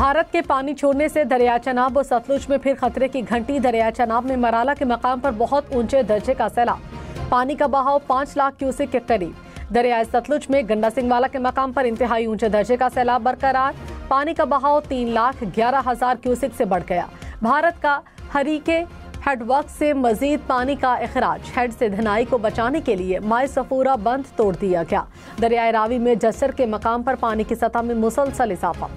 भारत के पानी छोड़ने से दरिया चनाब और सतलुज में फिर खतरे की घंटी। दरिया चनाब में मराला के मकाम पर बहुत ऊंचे दर्जे का सैलाब, पानी का बहाव 5 लाख क्यूसेक के करीब। दरिया सतलुज में गंडा सिंहवाला के मकाम पर इंतहाई ऊंचे दर्जे का सैलाब बरकरार, पानी का बहाव 3,11,000 क्यूसेक से बढ़ गया। भारत का हरीके हेडवर्क से मजीद पानी का अखराज, हेड से धनाई को बचाने के लिए माए सफूरा बंद तोड़ दिया गया। दरियाए रावी में जस्सर के मकाम पर पानी की सतह में मुसलसल इजाफा।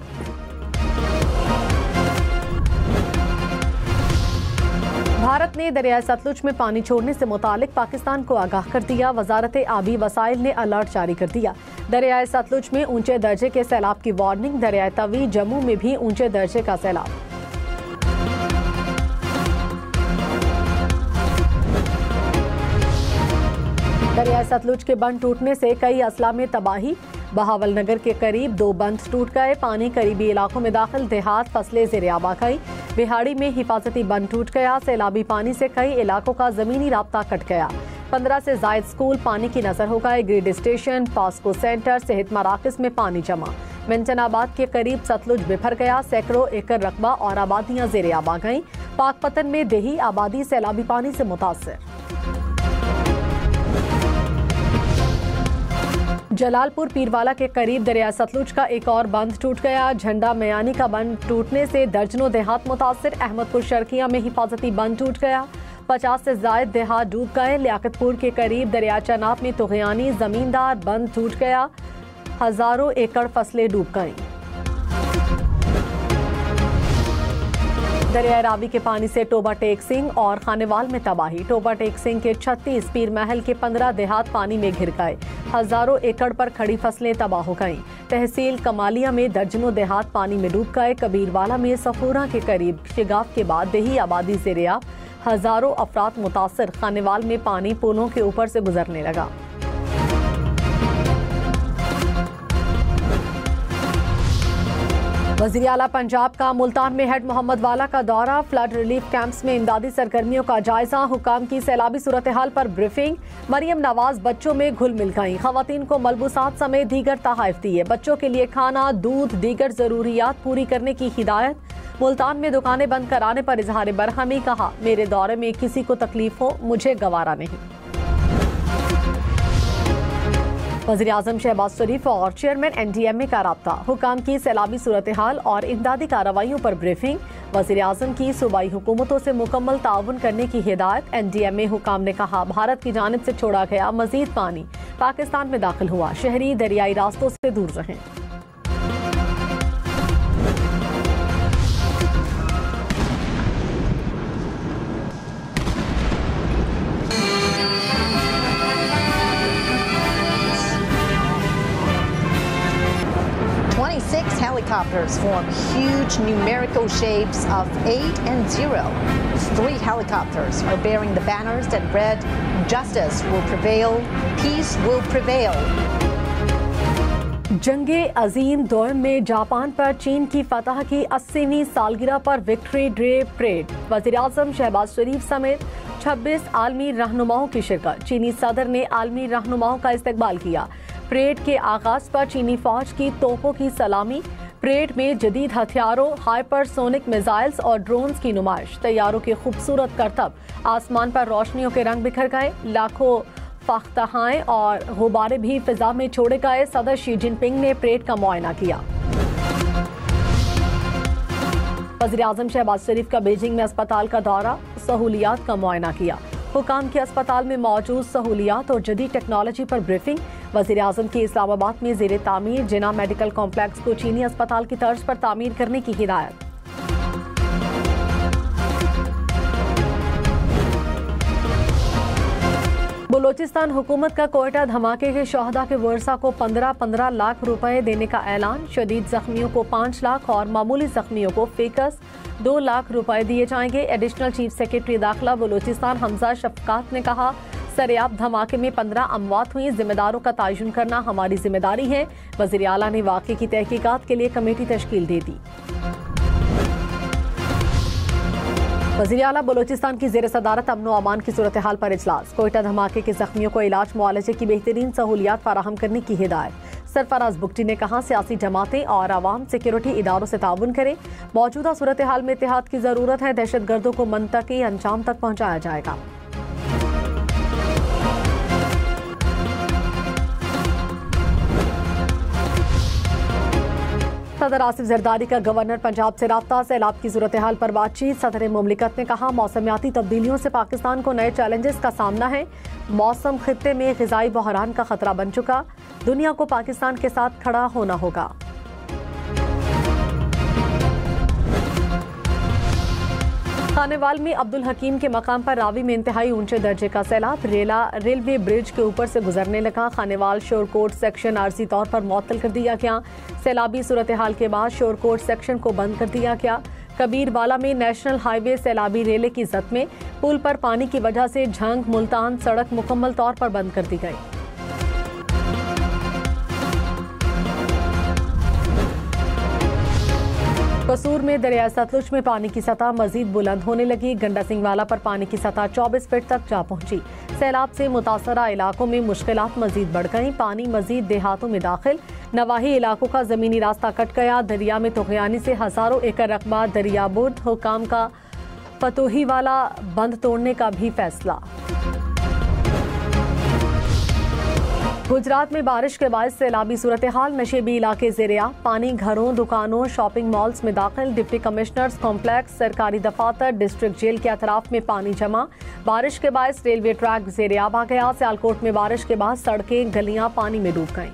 भारत ने दरिया सतलुज में पानी छोड़ने से मुतालिक पाकिस्तान को आगाह कर दिया। वजारत आबी वसाइल ने अलर्ट जारी कर दिया। दरिया सतलुज में ऊंचे दर्जे के सैलाब की वार्निंग। दरिया तवी जम्मू में भी ऊंचे दर्जे का सैलाब। दरिया सतलुज के बंद टूटने से कई अजला में तबाही। बहावल नगर के करीब 2 बंद टूट गए। पानी करीबी इलाकों में दाखिल, देहात फसलें ज़ेर आब आ गई। बिहाड़ी में हिफाजती बंद टूट गया। सैलाबी पानी से कई इलाकों का जमीनी राब्ता कट गया। 15 से जायद स्कूल पानी की नजर हो गए। ग्रिड स्टेशन, पास्को सेंटर, सेहत मराकज में पानी जमा। मिंटनाबाद के करीब सतलुज बिफर गया। सैकड़ों एकड़ रकबा और आबादियां ज़ेर आब आ गईं। पाकपतन में देही आबादी सैलाबी पानी से मुतासर। जलालपुर पीरवाला के करीब दरिया सतलुज का एक और बंद टूट गया। झंडा मयानी का बंद टूटने से दर्जनों देहात मुतासिर। अहमदपुर शर्किया में हिफाजती बंद टूट गया। 50 से जायद देहात डूब गए। लियाकतपुर के करीब दरिया चनाब में तुगयानी जमींदार बंद टूट गया। हजारों एकड़ फसलें डूब गईं। दरिया रावी के पानी से टोबा टेक सिंह और खानेवाल में तबाही। टोबा टेक सिंह के 36, पीर महल के 15 देहात पानी में घिर गए। हजारों एकड़ पर खड़ी फसलें तबाह हो गईं। तहसील कमालिया में दर्जनों देहात पानी में डूब गए। कबीरवाला में सफूरा के करीब शिगाफ के बाद देही आबादी से रिया। हजारों अफराद मुतासर। खानेवाल में पानी पुलों के ऊपर से गुजरने लगा। वज़ीर आला पंजाब का मुल्तान में हेड मोहम्मद वाला का दौरा। फ्लड रिलीफ कैंप्स में इमदादी सरगर्मियों का जायजा। हुकाम की सैलाबी सूरत हाल पर ब्रीफिंग। मरियम नवाज बच्चों में घुल मिल गईं। खवातीन को मलबूसात समेत दीगर तोहफे दिए। बच्चों के लिए खाना, दूध, दीगर जरूरियात पूरी करने की हिदायत। मुल्तान में दुकानें बंद कराने पर इजहार बरहमी। कहा, मेरे दौरे में किसी को तकलीफ हो, मुझे गवारा नहीं। वज़ीर आज़म शहबाज शरीफ और चेयरमैन NDMA का राब्ता। हुकाम की सैलाबी सूरत हाल और इमदादी कार्रवाइयों पर ब्रीफिंग। वज़ीर आज़म की सूबाई हुकूमतों से मुकम्मल ताउन करने की हिदायत। NDMA हुकाम ने कहा, भारत की जानिब से छोड़ा गया मजीद पानी पाकिस्तान में दाखिल हुआ। शहरी दरियाई रास्तों से दूर रहें। Helicopters form huge numerical shapes of 8 and 0. 3 helicopters are bearing the banners that read, "Justice will prevail, peace will prevail." जंगे अजीम दौर में जापान पर चीन की फतह की 80वीं सालगिरह पर विक्ट्री डे परेड। वज़ीर आज़म शहबाज शरीफ समेत 26 आलमी रहनुमाओं की शिरकत। चीनी सदर ने आलमी रहनुमाओं का इस्तकबाल किया। परेड के आगाज पर चीनी फौज की तोपों की सलामी। परेड में जदीद हथियारों, हाइपरसोनिक मिसाइल्स और ड्रोन्स की नुमाइश। तैयारों के खूबसूरत करतब। आसमान पर रोशनियों के रंग बिखर गए। लाखों फाख्ताहाएं और गुब्बारे भी फिजा में छोड़े गए। सदर शी जिनपिंग ने परेड का मुआयना किया। वज़ीर आज़म शहबाज शरीफ का बीजिंग में अस्पताल का दौरा, सहूलियात का मुआयना किया। हुकाम के अस्पताल में मौजूद सहूलियात और जदीद टेक्नोलॉजी पर ब्रीफिंग। वज़ीर आज़म की इस्लामाबाद में ज़ेरे तामीर जिना मेडिकल कॉम्प्लेक्स को चीनी अस्पताल की तर्ज पर तामीर करने की हिदायत। बलोचिस्तान हुकूमत का कोयटा धमाके के शोहदा के वर्सा को 15-15 लाख रुपए देने का ऐलान। शदीद जख्मियों को 5 लाख और मामूली जख्मियों को फेकस 2 लाख रुपए दिए जाएंगे। एडिशनल चीफ सेक्रेटरी दाखिला बलोचिस्तान हमजा शफकात ने कहा, सरेआब धमाके में 15 अमवात हुई। जिम्मेदारों का तयन करना हमारी जिम्मेदारी है। वज़ीर आला ने वाक़े की तहकीकात के लिए कमेटी तश्कील दे दी। वज़ीर आला बलोचिस्तान की ज़ेर सदारत अमन व अमान की सूरत हाल पर इजलास। कोयटा धमाके के जख्मियों को इलाज मुआलजे की बेहतरीन सहूलियात फराहम करने की हिदायत। सरफराज बुगटी ने कहा, सियासी जमातें और आवाम सिक्योरिटी इदारों से ताउन करें। मौजूदा सूरत हाल में इत्तेहाद की जरूरत है। दहशतगर्दों को मंतकी अंजाम तक पहुंचाया जाएगा। सदर आसिफ जरदारी का गवर्नर पंजाब से राब्ता, सैलाब की सूरत हाल पर बातचीत। सदर मुमलिकत ने कहा, मौसमियाती तब्दीलियों से पाकिस्तान को नए चैलेंजेस का सामना है। मौसम खित्ते में ग़िज़ाई बहरान का खतरा बन चुका, दुनिया को पाकिस्तान के साथ खड़ा होना होगा। खानेवाल में अब्दुल हकीम के मकाम पर रावी में इंतहाई ऊंचे दर्जे का सैलाब। रेलवे ब्रिज के ऊपर से गुजरने लगा। खानेवाल शोरकोट सेक्शन आर्जी तौर पर मुअत्तल कर दिया गया। सैलाबी सूरत हाल के बाद शोरकोट सेक्शन को बंद कर दिया गया। कबीरवाला में नेशनल हाईवे सैलाबी रेले की जद में पुल पर पानी की वजह से झंग मुल्तान सड़क मुकम्मल तौर पर बंद कर दी गई। कसूर में दरिया सतलुज में पानी की सतह मजीद बुलंद होने लगी। गंडा सिंह वाला पर पानी की सतह 24 फीट तक जा पहुंची। सैलाब से मुतासरा इलाकों में मुश्किलात मजीद बढ़ गई। पानी मजीद देहातों में दाखिल। नवाही इलाकों का जमीनी रास्ता कट गया। दरिया में तुग़यानी से हजारों एकड़ रकबा दरियाबुर्द। हुकाम का फतोही वाला बंद तोड़ने का भी फैसला। गुजरात में बारिश के बाद सैलाबी सूरत हाल। नशेबी इलाके ज़ेरिया पानी। घरों, दुकानों, शॉपिंग मॉल्स में दाखिल। डिप्टी कमिश्नर्स कॉम्प्लेक्स, सरकारी दफातर, डिस्ट्रिक्ट जेल के अतराफ में पानी जमा। बारिश के बाद रेलवे ट्रैक ज़ेरियाब आ गया। सियालकोट में बारिश के बाद सड़कें, गलियां पानी में डूब गईं।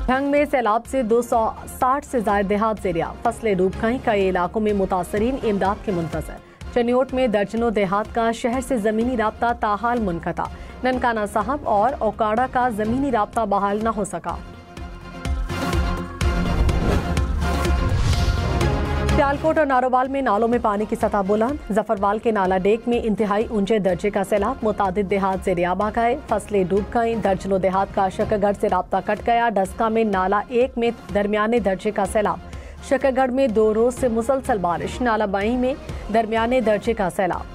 ढंग में सैलाब से 260 से ज्यादा देहात ज़ेरिया। फसलें डूब गईं। कई इलाकों में मुतासरीन इमदाद के मुंतज़र। चनियोट में दर्जनों देहात का शहर से जमीनी राब्ता ताहाल मुनक़ता। ननकाना साहब और ओकाड़ा का जमीनी राब्ता बहाल न हो सका। सियालकोट और नारोवाल में नालों में पानी की सतह बुलंद। जफरवाल के नाला डेक में इंतहाई ऊंचे दर्जे का सैलाब। मुतादिद देहात ज़ेरियाब आ गए। फसलें डूब गईं। दर्जनों देहात का शकरगढ़ से राब्ता कट गया। डस्का में नाला 1 में दरमियाने दर्जे का सैलाब। शकरगढ़ में 2 रोज से मुसलसल बारिश। नाला बाई में दरमियाने दर्जे का सैलाब।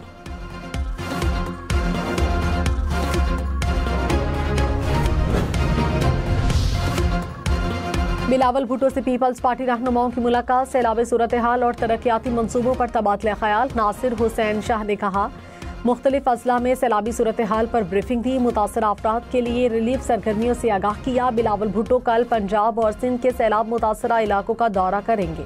बिलावल भुट्टो से पीपल्स पार्टी रहनुमाओं की मुलाकात। सैलाब सूरत हाल और तरक्याती मंसूबों पर तबादला ख्याल। नासिर हुसैन शाह ने कहा, मुख्तलिफ अजला में सैलाबी सूरत हाल पर ब्रीफिंग दी। मुतासरा अफराद के लिए रिलीफ सरगर्मियों से आगाह किया। बिलावल भुट्टो कल पंजाब और सिंध के सैलाब मुतासरा इलाकों का दौरा करेंगे।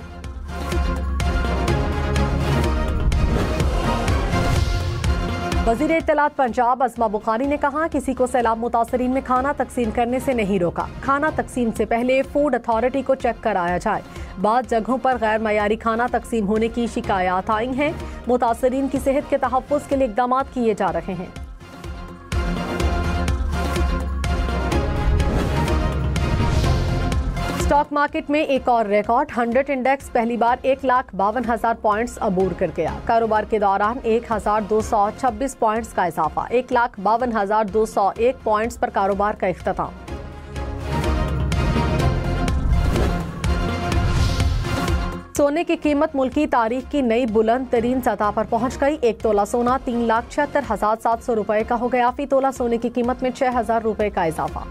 वज़ीर इत्तलात पंजाब अस्मा बुखारी ने कहा, किसी को सैलाब मुतासरीन में खाना तकसीम करने से नहीं रोका। खाना तकसीम से पहले फूड अथॉरिटी को चेक कराया जाए। बाद जगहों पर गैर मयारी खाना तकसीम होने की शिकायत आई हैं। मुतासरीन की सेहत के तहफ़्फ़ुज़ के लिए इक़दाम किए जा रहे हैं। स्टॉक मार्केट में एक और रिकॉर्ड। 100 इंडेक्स पहली बार 1,52,000 पॉइंट्स अबूर कर गया। कारोबार के दौरान 1,226 पॉइंट्स का इजाफा। 1,52,201 पॉइंट्स पर कारोबार का इख्तिताम। सोने की कीमत मुल्की तारीख की नई बुलंद तरीन सतह पर पहुंच गई। 1 तोला सोना 3,76,700 रुपए का हो गया। फी तोला सोने की कीमत में 6,000 रुपए का इजाफा।